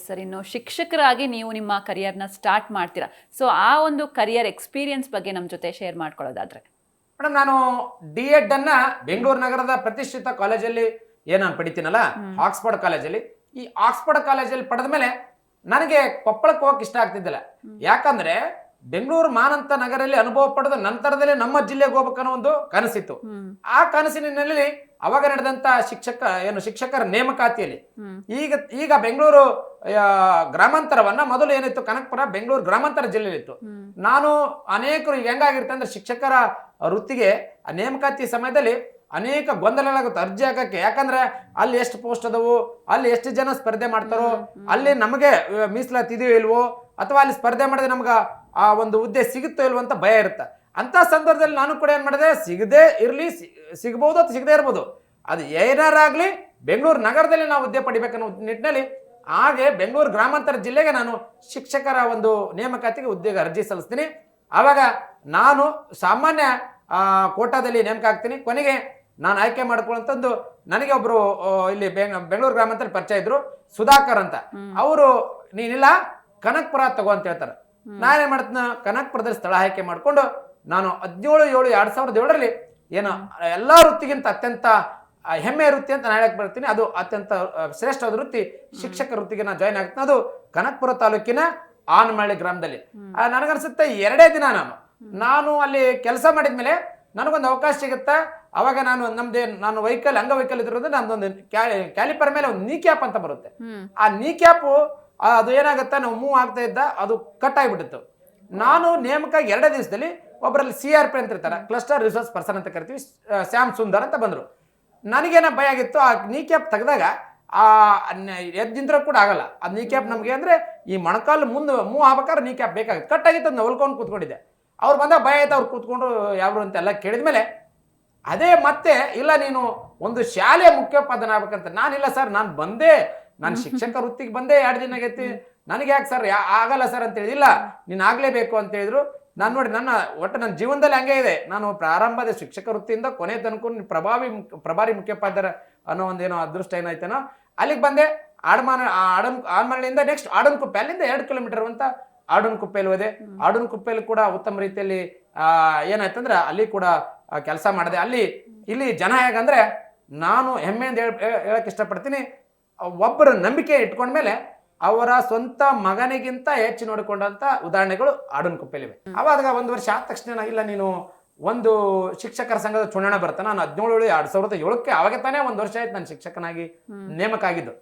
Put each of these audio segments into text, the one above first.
Sir, ಇನ್ನು ಶಿಕ್ಷಕರಾಗಿ ನೀವು ನಿಮ್ಮ ಕರಿಯರ್ನ ಸ್ಟಾರ್ಟ್ ಮಾಡ್ತೀರಾ. ಸೊ ಆ ಒಂದು ಕರಿಯರ್ ಎಕ್ಸ್ಪೀರಿಯನ್ಸ್ ಬಗ್ಗೆ ನಮ್ಮ ಜೊತೆ ಶೇರ್ ಮಾಡ್ಕೊಳ್ಳೋದಾದ್ರೆ. ಮೇಡಮ್, ನಾನು ಡಿ.ಎಡ್ ಅನ್ನ ಬೆಂಗಳೂರು ನಗರದ ಪ್ರತಿಷ್ಠಿತ ಕಾಲೇಜಲ್ಲಿ ನಾನು ಪಡಿತೀನಲ್ಲ, ಆಕ್ಸ್ಫರ್ಡ್ ಕಾಲೇಜಲ್ಲಿ. ಈ ಆಕ್ಸ್ಫರ್ಡ್ ಕಾಲೇಜಲ್ಲಿ ಪಡೆದ ಮೇಲೆ ನನಗೆ ಕೊಪ್ಪಳಕ್ಕೆ ಹೋಗಕ್ಕೆ ಇಷ್ಟ ಆಗ್ತಿದ್ದಿಲ್ಲ. ಯಾಕಂದ್ರೆ ಬೆಂಗಳೂರು ಮಾನಂತ ನಗರಲ್ಲಿ ಅನುಭವ ಪಡೆದ ನಂತರದಲ್ಲಿ ನಮ್ಮ ಜಿಲ್ಲೆಗೆ ಹೋಗ್ಬೇಕನ್ನೋ ಒಂದು ಕನಸಿತ್ತು. ಆ ಕನಸಿನಲ್ಲಿ ಅವಾಗ ನಡೆದಂತ ಶಿಕ್ಷಕರ ನೇಮಕಾತಿಯಲ್ಲಿ ಈಗ ಬೆಂಗಳೂರು ಗ್ರಾಮಾಂತರವನ್ನ ಮೊದಲು ಏನಿತ್ತು, ಕನಕಪುರ ಬೆಂಗಳೂರು ಗ್ರಾಮಾಂತರ ಜಿಲ್ಲೆಯಲ್ಲಿತ್ತು. ನಾನು ಅನೇಕರು ಈಗ ಹೆಂಗಾಗಿರುತ್ತೆ ಅಂದ್ರೆ, ಶಿಕ್ಷಕರ ವೃತ್ತಿಗೆ ನೇಮಕಾತಿ ಸಮಯದಲ್ಲಿ ಅನೇಕ ಗೊಂದಲಗಳಾಗುತ್ತೆ ಅರ್ಜಿ ಹಾಕಕ್ಕೆ. ಯಾಕಂದ್ರೆ ಅಲ್ಲಿ ಎಷ್ಟು ಪೋಸ್ಟ್ ಅದವು, ಅಲ್ಲಿ ಎಷ್ಟು ಜನ ಸ್ಪರ್ಧೆ ಮಾಡ್ತಾರೋ, ಅಲ್ಲಿ ನಮಗೆ ಮೀಸಲಾತಿ ಇದೆಯೋ ಇಲ್ವೋ, ಅಥವಾ ಅಲ್ಲಿ ಸ್ಪರ್ಧೆ ಮಾಡಿದ್ರೆ ನಮ್ಗೆ ಆ ಒಂದು ಹುದ್ದೆ ಸಿಗುತ್ತೋ ಇಲ್ವೋ ಅಂತ ಭಯ ಇರುತ್ತೆ. ಅಂತ ಸಂದರ್ಭದಲ್ಲಿ ನಾನು ಕೂಡ ಏನ್ ಮಾಡಿದೆ, ಸಿಗದೆ ಇರಲಿ, ಸಿಗಬಹುದು ಅಥವಾ ಸಿಗದೆ ಇರ್ಬೋದು, ಅದು ಏನಾರಾಗ್ಲಿ ಬೆಂಗಳೂರು ನಗರದಲ್ಲಿ ನಾವು ಹುದ್ದೆ ಪಡಿಬೇಕನ್ನೋ ನಿಟ್ಟಿನಲ್ಲಿ ಹಾಗೆ ಬೆಂಗಳೂರು ಗ್ರಾಮಾಂತರ ಜಿಲ್ಲೆಗೆ ನಾನು ಶಿಕ್ಷಕರ ಒಂದು ನೇಮಕಾತಿಗೆ ಹುದ್ದೆಗೆ ಅರ್ಜಿ ಸಲ್ಲಿಸ್ತೀನಿ. ಆವಾಗ ನಾನು ಸಾಮಾನ್ಯ ಕೋಟಾದಲ್ಲಿ ನೇಮಕ ಆಗ್ತೀನಿ. ಕೊನೆಗೆ ನಾನು ಆಯ್ಕೆ ಮಾಡ್ಕೊಳ್ಳುವಂಥದ್ದು, ನನಗೆ ಒಬ್ರು ಇಲ್ಲಿ ಬೆಂಗಳೂರು ಗ್ರಾಮಾಂತರ ಪರಿಚಯ ಇದ್ರು, ಸುಧಾಕರ್ ಅಂತ. ಅವರು ನೀನಿಲ್ಲ ಕನಕಪುರ ತಗೋ ಅಂತ ಹೇಳ್ತಾರೆ. ನಾನೇನ್ ಮಾಡ್ತೀನಿ, ಕನಕಪುರದಲ್ಲಿ ಸ್ಥಳ ಆಯ್ಕೆ ಮಾಡಿಕೊಂಡು ನಾನು 17/7/2007 ಏನು ಎಲ್ಲಾ ವೃತ್ತಿಗಿಂತ ಅತ್ಯಂತ ಹೆಮ್ಮೆಯ ವೃತ್ತಿ ಅಂತ ನಾನು ಹೇಳಕ್ ಬರ್ತೀನಿ, ಅದು ಅತ್ಯಂತ ಶ್ರೇಷ್ಠವಾದ ವೃತ್ತಿ ಶಿಕ್ಷಕ ವೃತ್ತಿಗೆ ನಾನು ಜಾಯ್ನ್ ಆಗ್ತೀನಿ. ಅದು ಕನಕಪುರ ತಾಲೂಕಿನ ಆನಮಳ್ಳಿ ಗ್ರಾಮದಲ್ಲಿ. ನನಗನ್ಸುತ್ತೆ 2 ದಿನ ನಾನು ಅಲ್ಲಿ ಕೆಲಸ ಮಾಡಿದ್ಮೇಲೆ ನನಗೊಂದು ಅವಕಾಶ ಸಿಗುತ್ತೆ. ಅವಾಗ ನಾನು ಅಂಗವೈಕಲ್ ಇದ್ರೋದು ನಮ್ದೊಂದು ಕ್ಯಾಲಿಪರ್ ಮೇಲೆ ಒಂದು ನೀ ಕ್ಯಾಪ್ ಅಂತ ಬರುತ್ತೆ. ಆ ನೀ ಕ್ಯಾಪ್ ಅದು ಏನಾಗುತ್ತೆ, ನಾವು ಮೂವ್ ಆಗ್ತಾ ಇದ್ದ ಅದು ಕಟ್ ಆಗಿಬಿಟ್ಟಿತ್ತು. ನಾನು ನೇಮಕ 2 ದಿವಸದಲ್ಲಿ ಒಬ್ಬರಲ್ಲಿ CRP ಅಂತ ಇರ್ತಾರೆ, ಕ್ಲಸ್ಟರ್ ರಿಸೋರ್ಸ್ ಪರ್ಸನ್ ಅಂತ ಕರಿತೀವಿ, ಶ್ಯಾಮ್ ಸುಂದರ್ ಅಂತ ಬಂದ್ರು. ನನಗೇನ ಭಯ ಆಗಿತ್ತು, ಆ ನೀ ಕ್ಯಾಪ್ ತೆಗೆದಾಗ ಎದ್ದಿಂದ್ರೂ ಕೂಡ ಆಗಲ್ಲ. ಆ ನೀ ಕ್ಯಾಪ್ ನಮಗೆ ಅಂದ್ರೆ ಈ ಮೊಣಕಾಲು ಮುಂದೆ ಮೂವ್ ಆಗ್ಬೇಕಾದ್ರೆ ನೀ ಕ್ಯಾಪ್ ಬೇಕಾಗಿತ್ತು. ಕಟ್ ಆಗಿತ್ತು, ಅದನ್ನ ಹೊಲ್ಕೊಂಡು ಕೂತ್ಕೊಂಡಿದ್ದೆ. ಅವ್ರು ಬಂದಾಗ ಭಯ ಆಯ್ತು, ಅವ್ರು ಕೂತ್ಕೊಂಡು ಯಾರು ಅಂತೆಲ್ಲ ಕೇಳಿದ್ಮೇಲೆ ಅದೇ ಮತ್ತೆ ಇಲ್ಲ ನೀನು ಒಂದು ಶಾಲೆ ಮುಖ್ಯೋಪಾಧ್ಯಾಯ ಆಗ್ಬೇಕಂತ. ನಾನಿಲ್ಲ ಸರ್, ನಾನು ಶಿಕ್ಷಕ ವೃತ್ತಿಗೆ ಬಂದೆ 2 ದಿನ ಆಗೈತಿ, ನನಗೆ ಯಾಕೆ ಸರ್ ಆಗಲ್ಲ ಸರ್ ಅಂತ ಹೇಳಿ, ಇಲ್ಲ ನೀನು ಆಗ್ಲೇಬೇಕು ಅಂತ ಹೇಳಿದ್ರು. ನಾನು ನೋಡಿ ನನ್ನ ಜೀವನದಲ್ಲಿ ಹಂಗೆ ಇದೆ. ನಾನು ಪ್ರಾರಂಭದ ಶಿಕ್ಷಕ ವೃತ್ತಿಯಿಂದ ಕೊನೆ ತನಕ ಪ್ರಭಾರಿ ಮುಖ್ಯೋಪಾಧ್ಯಾಯ ಅನ್ನೋ ಒಂದೇನೋ ಅದೃಷ್ಟ ಏನಾಯ್ತೇನೋ, ಅಲ್ಲಿಗೆ ಬಂದೆ. ಆಡ್ಮಳ್ಳಿಯಿಂದ ನೆಕ್ಸ್ಟ್ ಆಡನ್ಕುಪ್ಪೆ, ಅಲ್ಲಿಂದ 2 ಕಿಲೋಮೀಟರ್ ಅಂತ ಆಡನ್ಕುಪ್ಪೆಯಲ್ಲಿ ಹೋದೆ. ಆಡನ್ಕುಪ್ಪೆಯಲ್ಲಿ ಕೂಡ ಉತ್ತಮ ರೀತಿಯಲ್ಲಿ ಏನಾಯ್ತಂದ್ರೆ ಅಲ್ಲಿ ಕೂಡ ಕೆಲಸ ಮಾಡಿದೆ. ಇಲ್ಲಿ ಜನ ಹೇಗಂದ್ರೆ, ನಾನು ಹೆಮ್ಮೆಯಿಂದ ಹೇಳಕ್ ಇಷ್ಟಪಡ್ತೀನಿ, ಒಬ್ಬರ ನಂಬಿಕೆ ಇಟ್ಕೊಂಡ್ಮೇಲೆ ಅವರ ಸ್ವಂತ ಮಗನಿಗಿಂತ ಹೆಚ್ಚು ನೋಡಿಕೊಂಡಂತ ಉದಾಹರಣೆಗಳು ಆಡನ್ಕುಪ್ಪೆಲಿವೆ. ಅವಾಗ 1 ವರ್ಷ ಆದ ತಕ್ಷಣ ಇಲ್ಲ ನೀನು ಒಂದು ಶಿಕ್ಷಕರ ಸಂಘದ ಚುನಾವಣೆ ಬರುತ್ತೆ. ನಾನು 17/7/2007 ಅವಾಗ ತಾನೇ 1 ವರ್ಷ ಆಯ್ತು ನಾನು ಶಿಕ್ಷಕನಾಗಿ ನೇಮಕ ಆಗಿದ್ದು.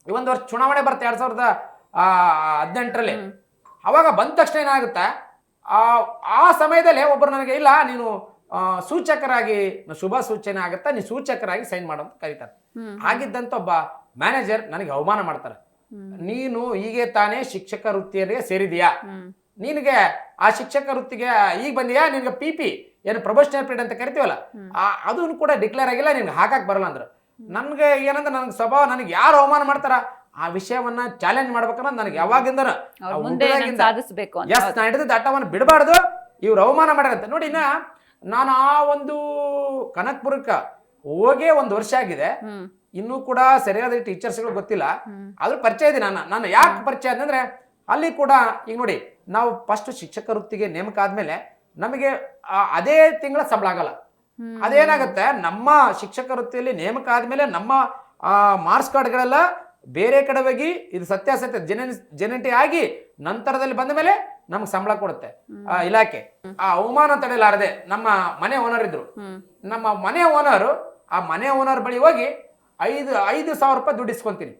ಈ 1 ವರ್ಷ ಚುನಾವಣೆ ಬರುತ್ತೆ 2018ರಲ್ಲಿ. ಅವಾಗ ಬಂದ ತಕ್ಷಣ ಏನಾಗುತ್ತೆ, ಆ ಸಮಯದಲ್ಲೇ ಒಬ್ಬರು ನನಗೆ ಇಲ್ಲ ನೀನು ಸೂಚಕರಾಗಿ ಶುಭ ಸೂಚನೆ ಆಗುತ್ತಾ, ನೀನು ಸೂಚಕರಾಗಿ ಸೈನ್ ಮಾಡು ಅಂತ ಕರೀತಾರೆ. ಆಗಿದ್ದಂತ ಒಬ್ಬ ಮ್ಯಾನೇಜರ್ ನನಗೆ ಅವಮಾನ ಮಾಡ್ತಾರೆ. ನೀನು ಹೀಗೆ ತಾನೇ ಶಿಕ್ಷಕ ವೃತ್ತಿಯಲ್ಲಿ ಸೇರಿದೀಯಾ, ನಿನಗೆ ಆ ಶಿಕ್ಷಕ ವೃತ್ತಿಗೆ ಈಗ ಬಂದಿಯಾ, ನಿನ್ಗೆ PP ಏನು ಪ್ರೊಬೆಷನರಿ ಪೀರಿಯಡ್ ಅಂತ ಕರಿತೀವಲ್ಲ, ಅದನ್ನು ಕೂಡ ಡಿಕ್ಲೇರ್ ಆಗಿಲ್ಲ, ನಿನ್ಗೆ ಹಾಕಕ್ ಬರಲ್ಲ ಅಂದ್ರೆ. ನನ್ಗೆ ಏನಂದ್ರೆ ನನಗೆ ಸ್ವಭಾವ, ನನಗೆ ಯಾರು ಅವಮಾನ ಮಾಡ್ತಾರ ಆ ವಿಷಯವನ್ನ ಚಾಲೆಂಜ್ ಮಾಡ್ಬೇಕನ್ನೋದು ನನಗೆ ಯಾವಾಗಿಂದ ನಾ ಹಿಡಿದ ದಟ್ಟವನ್ನು ಬಿಡಬಾರ್ದು, ಇವ್ರು ಅವಮಾನ ಮಾಡ್ಯಾರಂತ. ನೋಡಿ, ನಾನು ಆ ಒಂದು ಕನಕಪುರಕ್ಕೆ ಹೋಗೇ 1 ವರ್ಷ ಆಗಿದೆ, ಇನ್ನೂ ಕೂಡ ಸರಿಯಾದ ಟೀಚರ್ಸ್ಗಳು ಗೊತ್ತಿಲ್ಲ. ಅದ್ರ ಪರಿಚಯ ಇದೆ. ನಾನು ಯಾಕೆ ಪರಿಚಯ ಅಂದ್ರೆ, ಅಲ್ಲಿ ಕೂಡ ಈಗ ನೋಡಿ, ನಾವು ಫಸ್ಟ್ ಶಿಕ್ಷಕ ವೃತ್ತಿಗೆ ನೇಮಕ ಆದ್ಮೇಲೆ ನಮಗೆ ಅದೇ ತಿಂಗಳ ಸಂಬಳ ಆಗಲ್ಲ. ಅದೇನಾಗುತ್ತೆ, ನಮ್ಮ ಶಿಕ್ಷಕ ವೃತ್ತಿಯಲ್ಲಿ ನೇಮಕ ಆದ್ಮೇಲೆ ನಮ್ಮ ಮಾರ್ಕ್ಸ್ ಕಾರ್ಡ್ಗಳೆಲ್ಲ ಬೇರೆ ಕಡೆ ಹೋಗಿ ಇದು ಸತ್ಯಾಸತ್ಯ ಜೆನೆಟಿ ಆಗಿ ನಂತರದಲ್ಲಿ ಬಂದ ಮೇಲೆ ನಮ್ಗೆ ಸಂಬಳ ಕೊಡುತ್ತೆ ಇಲಾಖೆ. ಆ ಅವಮಾನ ತಡೆಯಲಾರದೆ ನಮ್ಮ ಮನೆ ಓನರ್ ಇದ್ರು. ನಮ್ಮ ಮನೆ ಓನರ್, ಆ ಮನೆ ಓನರ್ ಬಳಿ ಹೋಗಿ 5,000 ರೂಪಾಯಿ ದುಡ್ಡು ಇಸ್ಕೊಂತೀನಿ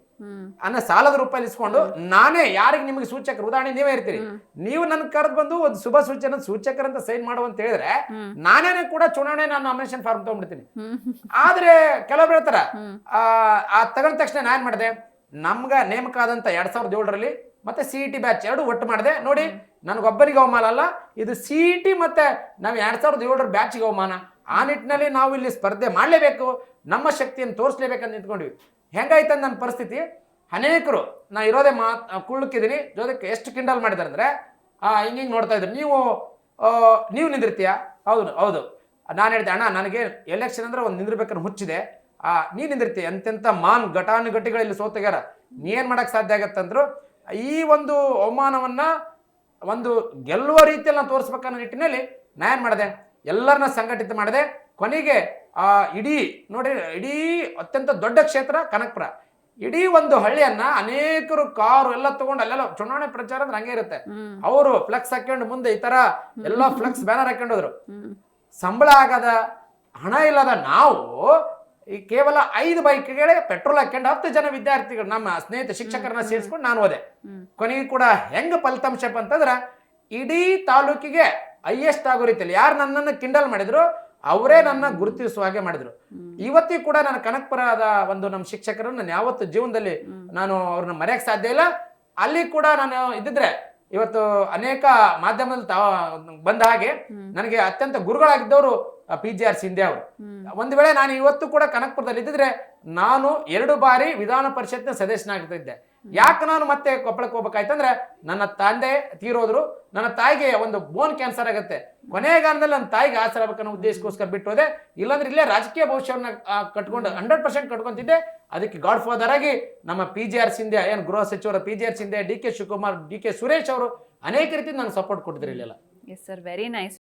ಅನ್ನೋ ಸಾಲದ ರೂಪಾಯಿ ಇಸ್ಕೊಂಡು, ನಾನೇ ಯಾರಿಗೆ ನಿಮಗೆ ಸೂಚಕರು, ಉದಾಹರಣೆ ನೀವೇ ಇರ್ತೀರಿ, ನೀವು ನನ್ ಕರೆದು ಬಂದು ಒಂದು ಶುಭ ಸೂಚನೆ ಸೂಚಕರಂತ ಸೈನ್ ಮಾಡುವ ಅಂತ ಹೇಳಿದ್ರೆ ನಾನೇನೆ ಕೂಡ ಚುನಾವಣೆ ನಾನು ನಾಮಿನೇಷನ್ ಫಾರ್ಮ್ ತಗೊಂಡ್ಬಿಡ್ತೀನಿ. ಆದ್ರೆ ಕೆಲವೊಬ್ರು ಹೇಳ್ತಾರ, ಆ ತಗೊಂಡ ತಕ್ಷಣ ನಾನು ಏನ್ ಮಾಡಿದೆ, ನಮ್ಗ ನೇಮಕ ಆದಂತ 2007ರಲ್ಲಿ ಮತ್ತೆ CET ಬ್ಯಾಚ್ 2 ಒಟ್ಟು ಮಾಡಿದೆ. ನೋಡಿ, ನನಗೊಬ್ಬರಿಗೆ ಅವಮಾನ ಅಲ್ಲ, ಇದು CET ಮತ್ತೆ ನಾವು 2007 ಬ್ಯಾಚ್ಗೆ ಅವಮಾನ. ಆ ನಿಟ್ಟಿನಲ್ಲಿ ನಾವು ಇಲ್ಲಿ ಸ್ಪರ್ಧೆ ಮಾಡಲೇಬೇಕು, ನಮ್ಮ ಶಕ್ತಿಯನ್ನು ತೋರಿಸ್ಲೇಬೇಕಂತ ನಿಂತ್ಕೊಂಡ್ವಿ. ಹೆಂಗಾಯ್ತಂದ ನನ್ನ ಪರಿಸ್ಥಿತಿ, ಅನೇಕರು ನಾ ಇರೋದೇ ಕುಳ್ಳಕ್ಕಿದ್ದೀನಿ ಜೋದಕ್ಕೆ ಎಷ್ಟು ಕಿಂಡಲ್ ಮಾಡಿದಾರೆ ಅಂದ್ರೆ, ಹಿಂಗೆ ನೋಡ್ತಾ ಇದ್ರು, ನೀವು ನಿಂದಿರ್ತೀಯಾ? ಹೌದು. ನಾನು ಹೇಳಿದೆ, ಅಣ್ಣ ನನಗೆ ಎಲೆಕ್ಷನ್ ಅಂದ್ರೆ ಒಂದು ನಿಂದಿರ್ಬೇಕನ್ನು ಹುಚ್ಚಿದೆ, ನೀನ್ ನಿಂದಿರ್ತಿ ಎಂತೆಂತ ಘಟಾನುಘಟಿಗಳಲ್ಲಿ ಸೋತಗ್ಯಾರ, ನೀ ಏನ್ ಮಾಡಕ್ ಸಾಧ್ಯ ಆಗತ್ತಂದ್ರು ಈ ಒಂದು ಅವಮಾನವನ್ನ ಒಂದು ಗೆಲ್ಲುವ ರೀತಿಯಲ್ಲಿ ನಾನು ತೋರಿಸ್ಬೇಕನ್ನೋ ನಿಟ್ಟಿನಲ್ಲಿ ನಾ ಏನ್ ಮಾಡಿದೆ, ಎಲ್ಲರನ್ನ ಸಂಘಟಿತ ಮಾಡಿದೆ. ಕೊನೆಗೆ ಇಡೀ ಅತ್ಯಂತ ದೊಡ್ಡ ಕ್ಷೇತ್ರ ಕನಕಪುರ, ಇಡೀ ಒಂದು ಹಳ್ಳಿಯನ್ನ ಅನೇಕರು ಕಾರು ಎಲ್ಲ ತಗೊಂಡು, ಅಲ್ಲೆಲ್ಲ ಚುನಾವಣೆ ಪ್ರಚಾರ ಅಂದ್ರೆ ಹಂಗೆ ಇರುತ್ತೆ, ಅವರು ಫ್ಲೆಕ್ಸ್ ಹಾಕೊಂಡು ಮುಂದೆ ಈ ತರ ಎಲ್ಲ ಫ್ಲೆಕ್ಸ್ ಬ್ಯಾನರ್ ಹಾಕೊಂಡೋದ್ರು. ಸಂಬಳ ಆಗದ, ಹಣ ಇಲ್ಲದ ನಾವು ಈ ಕೇವಲ 5 ಬೈಕ್ಗಳೇ ಪೆಟ್ರೋಲ್ ಹಾಕೊಂಡು 10 ಜನ ವಿದ್ಯಾರ್ಥಿಗಳು ನಮ್ಮ ಸ್ನೇಹಿತ ಶಿಕ್ಷಕರನ್ನ ಸೇರಿಸ್ಕೊಂಡು ನಾನು ಹೋದೆ. ಕೊನೆಗೆ ಕೂಡ ಹೆಂಗ ಫಲಿತಾಂಶ ಅಂತಂದ್ರ ಇಡೀ ತಾಲೂಕಿಗೆ ಹೈಯೆಸ್ಟ್ ಆಗೋ ರೀತಿಯಲ್ಲಿ ಯಾರು ನನ್ನನ್ನು ಕಿಂಡಲ್ ಮಾಡಿದ್ರು ಅವರೇ ನನ್ನ ಗುರುತಿಸುವ ಹಾಗೆ ಮಾಡಿದ್ರು. ಇವತ್ತಿಗೂ ಕೂಡ ನಾನು ಕನಕಪುರದ ಒಂದು ನಮ್ಮ ಶಿಕ್ಷಕರನ್ನು ನಾನು ಯಾವತ್ತು ಜೀವನದಲ್ಲಿ ನಾನು ಅವ್ರನ್ನ ಮರೆಯಕ್ಕೆ ಸಾಧ್ಯ ಇಲ್ಲ. ಅಲ್ಲಿ ಕೂಡ ನಾನು ಇದ್ದಿದ್ರೆ ಇವತ್ತು ಅನೇಕ ಮಾಧ್ಯಮದಲ್ಲಿ ಬಂದ ಹಾಗೆ ನನಗೆ ಅತ್ಯಂತ ಗುರುಗಳಾಗಿದ್ದವರು PGR ಸಿಂಧೆ ಅವರು. ಒಂದು ವೇಳೆ ನಾನು ಇವತ್ತು ಕೂಡ ಕನಕಪುರದಲ್ಲಿ ಇದ್ದಿದ್ರೆ ನಾನು 2 ಬಾರಿ ವಿಧಾನ ಪರಿಷತ್ನ ಸದಸ್ಯನಾಗ್ತಿದ್ದೆ. ಯಾಕೆ ನಾನು ಮತ್ತೆ ಕೊಪ್ಪಳಕ್ಕೆ ಹೋಗ್ಬೇಕಾಯ್ತಂದ್ರೆ ನನ್ನ ತಂದೆ ತೀರೋದ್ರು, ನನ್ನ ತಾಯಿಗೆ ಒಂದು ಬೋನ್ ಕ್ಯಾನ್ಸರ್ ಆಗುತ್ತೆ. ಕೊನೆಗಾಲದಲ್ಲಿ ನನ್ನ ತಾಯಿಗೆ ಆಸರ ಆಗ್ಬೇಕನ್ನೋ ಉದ್ದೇಶಕ್ಕೋಸ್ಕರ ಬಿಟ್ಟು ಹೋದೆ. ಇಲ್ಲಾಂದ್ರೆ ಇಲ್ಲೇ ರಾಜಕೀಯ ಭವಿಷ್ಯವನ್ನ ಕಟ್ಕೊಂಡು 100% ಕಟ್ಕೊಂತಿದ್ದೆ. ಅದಕ್ಕೆ ಗಾಡ್ ಫಾದರ್ ಆಗಿ ನಮ್ಮ PGR ಸಿಂಧೆ, ಏನು ಗೃಹ ಸಚಿವರ PGR Shinde, DK Shivakumar, DK Suresh ಅವರು ಅನೇಕ ರೀತಿ ನಂಗೆ ಸಪೋರ್ಟ್ ಕೊಟ್ಟಿದ್ರು ಇಲ್ಲೆಲ್ಲ. Yes sir, very nice.